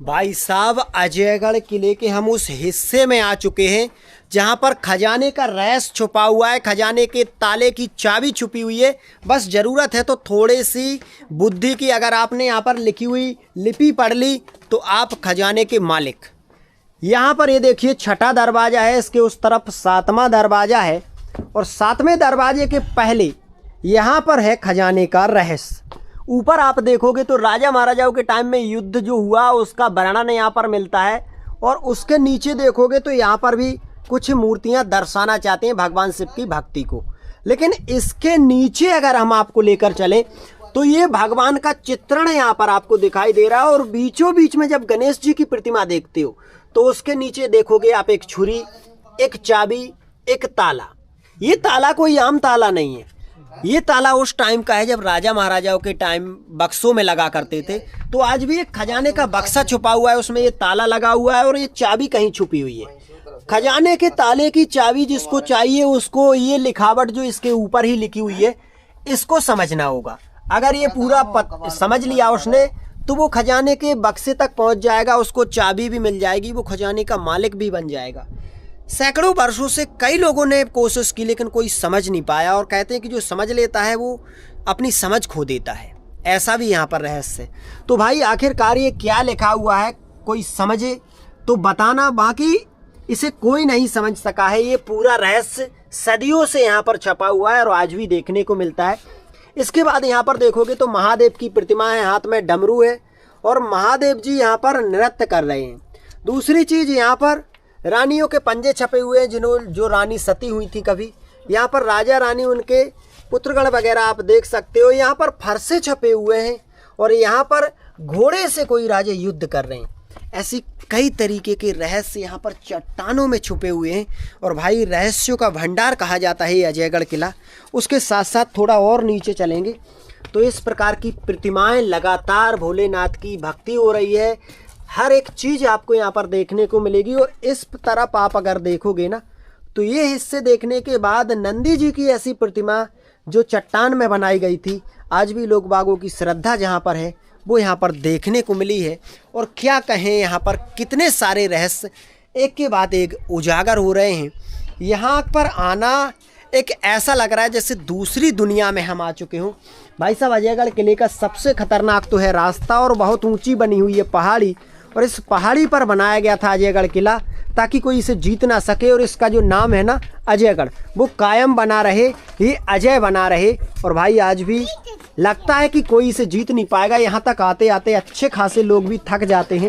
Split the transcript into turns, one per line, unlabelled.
भाई साहब, अजयगढ़ किले के हम उस हिस्से में आ चुके हैं जहां पर खजाने का रहस्य छुपा हुआ है। खजाने के ताले की चाबी छुपी हुई है। बस ज़रूरत है तो थोड़ी सी बुद्धि की। अगर आपने यहाँ पर लिखी हुई लिपि पढ़ ली तो आप खजाने के मालिक। यहाँ पर ये देखिए, छठा दरवाज़ा है, इसके उस तरफ सातवां दरवाज़ा है और सातवें दरवाजे के पहले यहाँ पर है खजाने का रहस्य। ऊपर आप देखोगे तो राजा महाराजाओं के टाइम में युद्ध जो हुआ उसका वर्णन यहाँ पर मिलता है। और उसके नीचे देखोगे तो यहाँ पर भी कुछ मूर्तियाँ दर्शाना चाहते हैं भगवान शिव की भक्ति को। लेकिन इसके नीचे अगर हम आपको लेकर चलें तो ये भगवान का चित्रण यहाँ पर आपको दिखाई दे रहा है। और बीचों बीच में जब गणेश जी की प्रतिमा देखते हो तो उसके नीचे देखोगे आप एक छुरी, एक चाबी, एक ताला। ये ताला कोई आम ताला नहीं है। ये ताला उस टाइम का है जब राजा महाराजाओं के टाइम बक्सों में लगा करते थे। तो आज भी एक खजाने का बक्सा छुपा हुआ है, उसमें ये ताला लगा हुआ है और ये चाबी कहीं छुपी हुई है। खजाने के ताले की चाबी जिसको चाहिए उसको ये लिखावट जो इसके ऊपर ही लिखी हुई है इसको समझना होगा। अगर ये पूरा समझ लिया उसने तो वो खजाने के बक्से तक पहुंच जाएगा, उसको चाबी भी मिल जाएगी, वो खजाने का मालिक भी बन जाएगा। सैकड़ों वर्षों से कई लोगों ने कोशिश की लेकिन कोई समझ नहीं पाया। और कहते हैं कि जो समझ लेता है वो अपनी समझ खो देता है। ऐसा भी यहाँ पर रहस्य है। तो भाई आखिरकार ये क्या लिखा हुआ है कोई समझे तो बताना, बाकी इसे कोई नहीं समझ सका है। ये पूरा रहस्य सदियों से यहाँ पर छपा हुआ है और आज भी देखने को मिलता है। इसके बाद यहाँ पर देखोगे तो महादेव की प्रतिमा है, हाथ में डमरू है और महादेव जी यहाँ पर नृत्य कर रहे हैं। दूसरी चीज़ यहाँ पर रानियों के पंजे छपे हुए हैं, जो रानी सती हुई थी कभी। यहाँ पर राजा रानी उनके पुत्रगण वगैरह आप देख सकते हो। यहाँ पर फरसे छपे हुए हैं और यहाँ पर घोड़े से कोई राजे युद्ध कर रहे हैं। ऐसी कई तरीके के रहस्य यहाँ पर चट्टानों में छुपे हुए हैं। और भाई रहस्यों का भंडार कहा जाता है ये अजयगढ़ किला। उसके साथ साथ थोड़ा और नीचे चलेंगे तो इस प्रकार की प्रतिमाएं लगातार भोलेनाथ की भक्ति हो रही है। हर एक चीज़ आपको यहाँ पर देखने को मिलेगी। और इस तरफ आप अगर देखोगे ना तो ये हिस्से देखने के बाद नंदी जी की ऐसी प्रतिमा जो चट्टान में बनाई गई थी, आज भी लोग बागों की श्रद्धा जहाँ पर है वो यहाँ पर देखने को मिली है। और क्या कहें, यहाँ पर कितने सारे रहस्य एक के बाद एक उजागर हो रहे हैं। यहाँ पर आना एक ऐसा लग रहा है जैसे दूसरी दुनिया में हम आ चुके हों। भाई साहब, अजयगढ़ किले का सबसे खतरनाक तो है रास्ता और बहुत ऊंची बनी हुई है पहाड़ी। और इस पहाड़ी पर बनाया गया था अजयगढ़ किला ताकि कोई इसे जीत ना सके। और इसका जो नाम है ना अजयगढ़, वो कायम बना रहे, ये अजय बना रहे। और भाई आज भी लगता है कि कोई इसे जीत नहीं पाएगा। यहाँ तक आते आते अच्छे खासे लोग भी थक जाते हैं।